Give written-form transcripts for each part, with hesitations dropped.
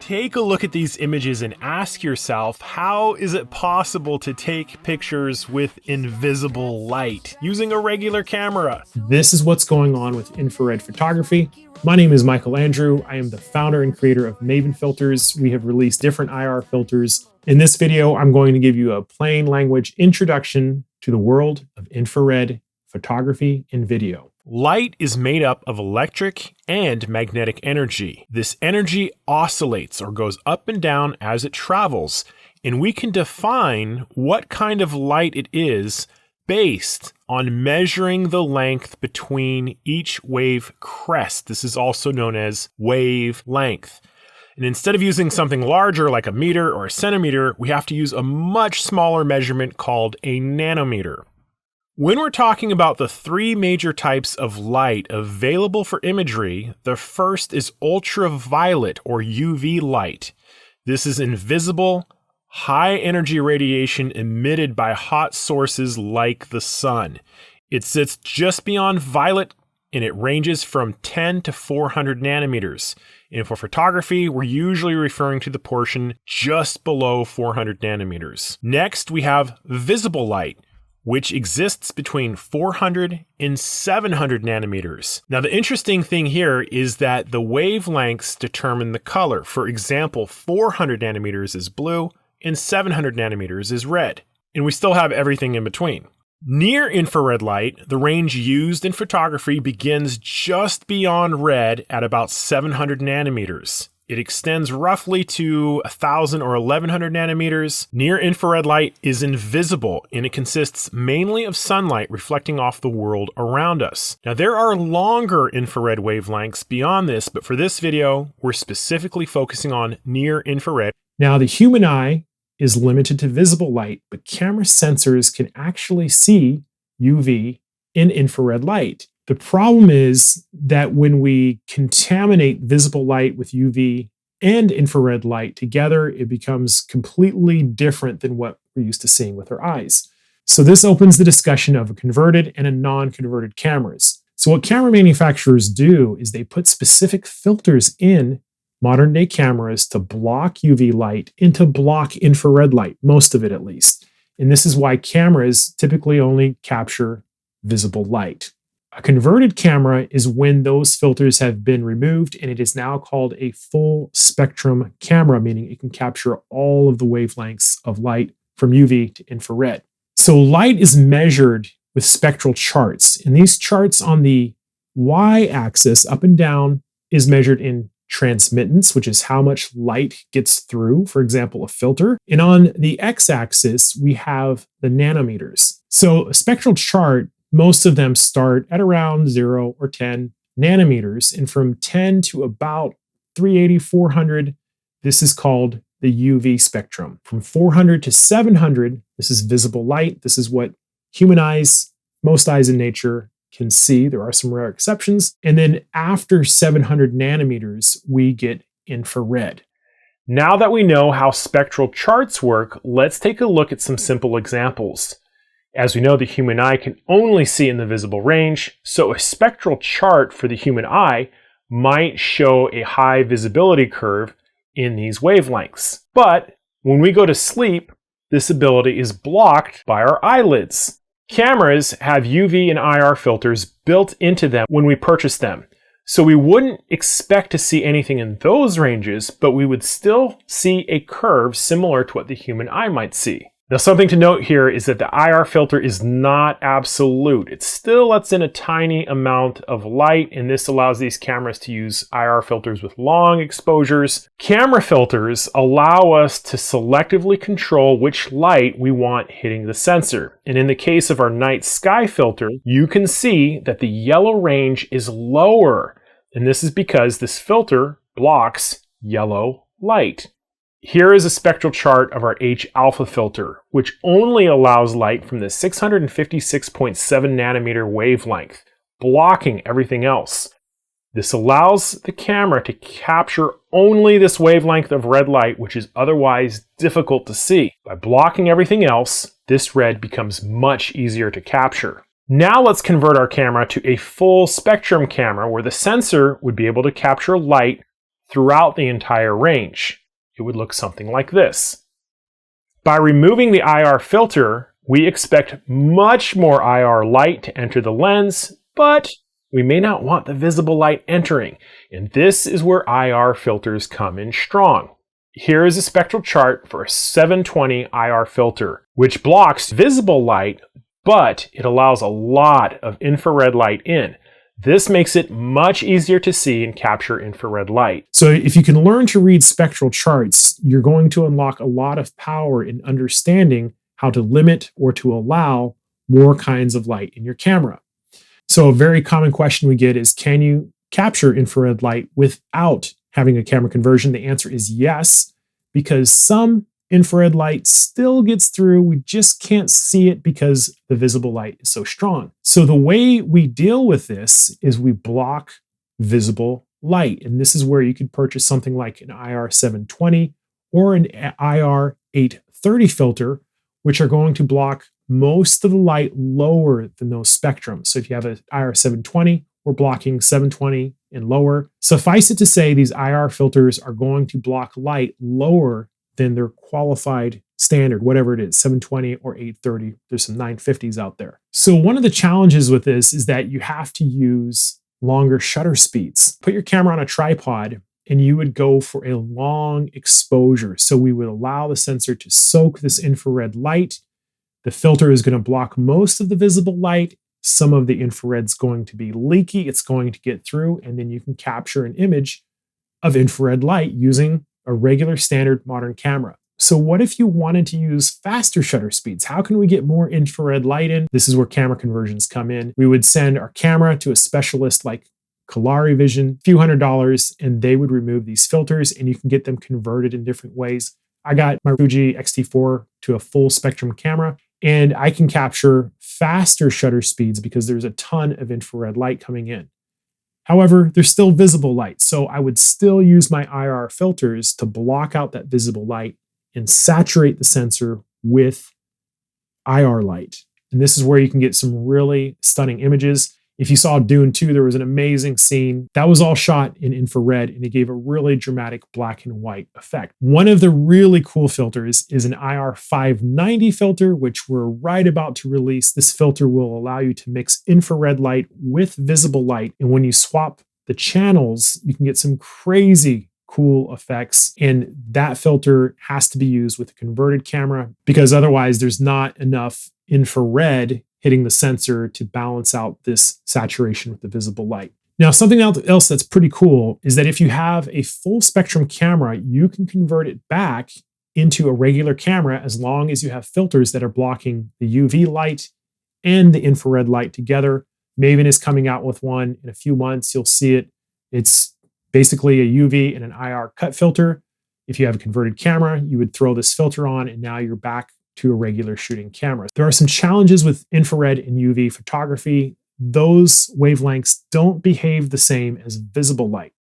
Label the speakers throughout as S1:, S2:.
S1: Take a look at these images and ask yourself, how is it possible to take pictures with invisible light using a regular camera?
S2: This is what's going on with infrared photography. My name is Michael Andrew. I am the founder and creator of Maven filters. We have released different IR filters. In this video, I'm going to give you a plain language introduction to the world of infrared photography and video.
S1: Light is made up of electric and magnetic energy. This energy oscillates or goes up and down as it travels, and we can define what kind of light it is based on measuring the length between each wave crest. This is also known as wavelength. And instead of using something larger like a meter or a centimeter, we have to use a much smaller measurement called a nanometer. When we're talking about the three major types of light available for imagery, the first is ultraviolet or UV light. This is invisible, high energy radiation emitted by hot sources like the sun. It sits just beyond violet and it ranges from 10 to 400 nanometers. And for photography, we're usually referring to the portion just below 400 nanometers. Next, we have visible light, which exists between 400 and 700 nanometers. Now, the interesting thing here is that the wavelengths determine the color. For example, 400 nanometers is blue and 700 nanometers is red. And we still have everything in between. Near infrared light, the range used in photography begins just beyond red at about 700 nanometers. It extends roughly to 1,000 or 1,100 nanometers. Near infrared light is invisible, and it consists mainly of sunlight reflecting off the world around us. Now, there are longer infrared wavelengths beyond this, but for this video, we're specifically focusing on near infrared.
S2: Now, the human eye is limited to visible light, but camera sensors can actually see UV and infrared light. The problem is that when we contaminate visible light with UV and infrared light together, it becomes completely different than what we're used to seeing with our eyes. So this opens the discussion of converted and a non-converted cameras. So what camera manufacturers do is they put specific filters in modern day cameras to block UV light and to block infrared light, most of it at least. And this is why cameras typically only capture visible light. A converted camera is when those filters have been removed, and it is now called a full spectrum camera, meaning it can capture all of the wavelengths of light from UV to infrared. So light is measured with spectral charts, and these charts on the y-axis, up and down, is measured in transmittance, which is how much light gets through, for example, a filter. And on the x-axis, we have the nanometers. So a spectral chart, most of them start at around 0 or 10 nanometers. And from 10 to about 380, 400, this is called the UV spectrum. From 400 to 700, this is visible light. This is what human eyes, most eyes in nature, can see. There are some rare exceptions. And then after 700 nanometers, we get infrared.
S1: Now that we know how spectral charts work, let's take a look at some simple examples. As we know, the human eye can only see in the visible range, so a spectral chart for the human eye might show a high visibility curve in these wavelengths. But when we go to sleep, this ability is blocked by our eyelids. Cameras have UV and IR filters built into them when we purchase them, so we wouldn't expect to see anything in those ranges, but we would still see a curve similar to what the human eye might see. Now, something to note here is that the IR filter is not absolute. It still lets in a tiny amount of light, and this allows these cameras to use IR filters with long exposures. Camera filters allow us to selectively control which light we want hitting the sensor. And in the case of our night sky filter, you can see that the yellow range is lower, and this is because this filter blocks yellow light. Here is a spectral chart of our H-alpha filter, which only allows light from the 656.7 nanometer wavelength, blocking everything else. This allows the camera to capture only this wavelength of red light, which is otherwise difficult to see. By blocking everything else, this red becomes much easier to capture. Now let's convert our camera to a full spectrum camera where the sensor would be able to capture light throughout the entire range. It would look something like this. By removing the IR filter, we expect much more IR light to enter the lens, but we may not want the visible light entering, and this is where IR filters come in strong. Here is a spectral chart for a 720 IR filter, which blocks visible light, but it allows a lot of infrared light in. This makes it much easier to see and capture infrared light.
S2: So if you can learn to read spectral charts, you're going to unlock a lot of power in understanding how to limit or to allow more kinds of light in your camera. So a very common question we get is, can you capture infrared light without having a camera conversion? The answer is yes, because some infrared light still gets through. We just can't see it because the visible light is so strong. So the way we deal with this is we block visible light. And this is where you could purchase something like an IR 720 or an IR 830 filter, which are going to block most of the light lower than those spectrums. So if you have an IR 720, we're blocking 720 and lower. Suffice it to say, these IR filters are going to block light lower than their qualified standard, whatever it is, 720 or 830. There's some 950s out there. So one of the challenges with this is that you have to use longer shutter speeds. Put your camera on a tripod and you would go for a long exposure. So we would allow the sensor to soak this infrared light. The filter is going to block most of the visible light. Some of the infrared's going to be leaky. It's going to get through, and then you can capture an image of infrared light using a regular standard modern camera. So what if you wanted to use faster shutter speeds? How can we get more infrared light in? This is where camera conversions come in. We would send our camera to a specialist like Kalari Vision, a few $100s, and they would remove these filters, and you can get them converted in different ways. I got my Fuji X-T4 to a full spectrum camera, and I can capture faster shutter speeds because there's a ton of infrared light coming in. However, there's still visible light, so I would still use my IR filters to block out that visible light and saturate the sensor with IR light. And this is where you can get some really stunning images. If you saw Dune 2, there was an amazing scene that was all shot in infrared, and it gave a really dramatic black and white effect. One of the really cool filters is an IR 590 filter, which we're right about to release. This filter will allow you to mix infrared light with visible light. And when you swap the channels, you can get some crazy cool effects. And that filter has to be used with a converted camera because otherwise there's not enough infrared hitting the sensor to balance out this saturation with the visible light. Now, something else that's pretty cool is that if you have a full spectrum camera, you can convert it back into a regular camera as long as you have filters that are blocking the UV light and the infrared light together. Maven is coming out with one in a few months. You'll see it. It's basically a UV and an IR cut filter. If you have a converted camera, you would throw this filter on, and now you're back to a regular shooting camera. There are some challenges with infrared and UV photography. Those wavelengths don't behave the same as visible light.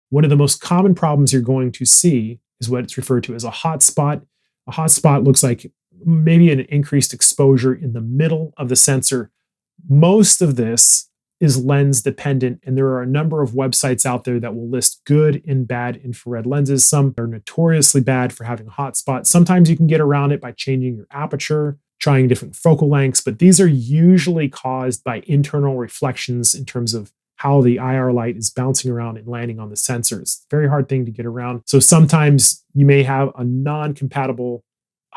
S2: One of the most common problems you're going to see is what it's referred to as a hotspot. A hotspot looks like maybe an increased exposure in the middle of the sensor. Most of this is lens dependent, and there are a number of websites out there that will list good and bad infrared lenses. Some are notoriously bad for having a hotspot. Sometimes you can get around it by changing your aperture, trying different focal lengths, but these are usually caused by internal reflections in terms of how the IR light is bouncing around and landing on the sensor. It's a very hard thing to get around. So sometimes you may have a non-compatible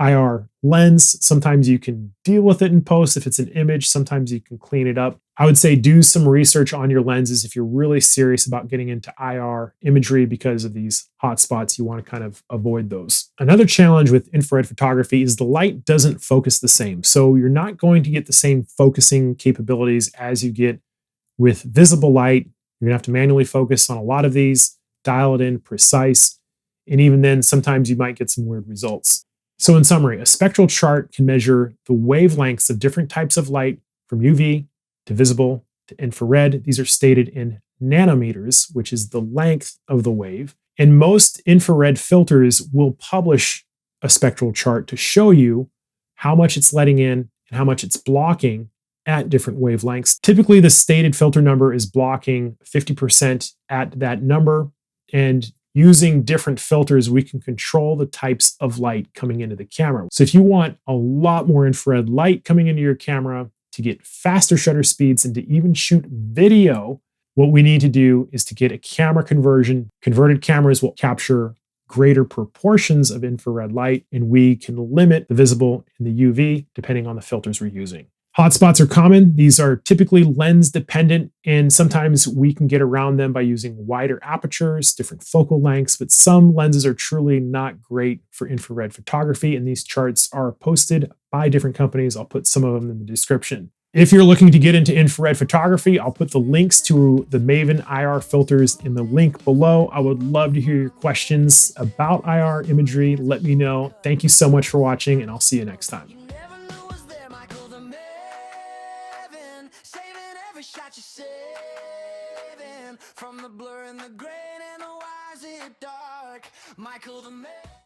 S2: IR lens. Sometimes you can deal with it in post if it's an image. Sometimes you can clean it up. I would say do some research on your lenses if you're really serious about getting into IR imagery because of these hotspots. You want to kind of avoid those. Another challenge with infrared photography is the light doesn't focus the same. So you're not going to get the same focusing capabilities as you get with visible light. You're going to have to manually focus on a lot of these, dial it in precise, and even then, sometimes you might get some weird results. So in summary, a spectral chart can measure the wavelengths of different types of light from UV to visible to infrared. These are stated in nanometers, which is the length of the wave. And most infrared filters will publish a spectral chart to show you how much it's letting in and how much it's blocking at different wavelengths. Typically, the stated filter number is blocking 50% at that number. And using different filters, we can control the types of light coming into the camera. So if you want a lot more infrared light coming into your camera to get faster shutter speeds and to even shoot video, what we need to do is to get a camera conversion. Converted cameras will capture greater proportions of infrared light, and we can limit the visible and the UV depending on the filters we're using. Hotspots are common. These are typically lens dependent, and sometimes we can get around them by using wider apertures, different focal lengths, but some lenses are truly not great for infrared photography, and these charts are posted by different companies. I'll put some of them in the description. If you're looking to get into infrared photography, I'll put the links to the Maven IR filters in the link below. I would love to hear your questions about IR imagery. Let me know. Thank you so much for watching, and I'll see you next time.
S3: Shot you saving from the blur and the grain and the why is it dark? Michael the man.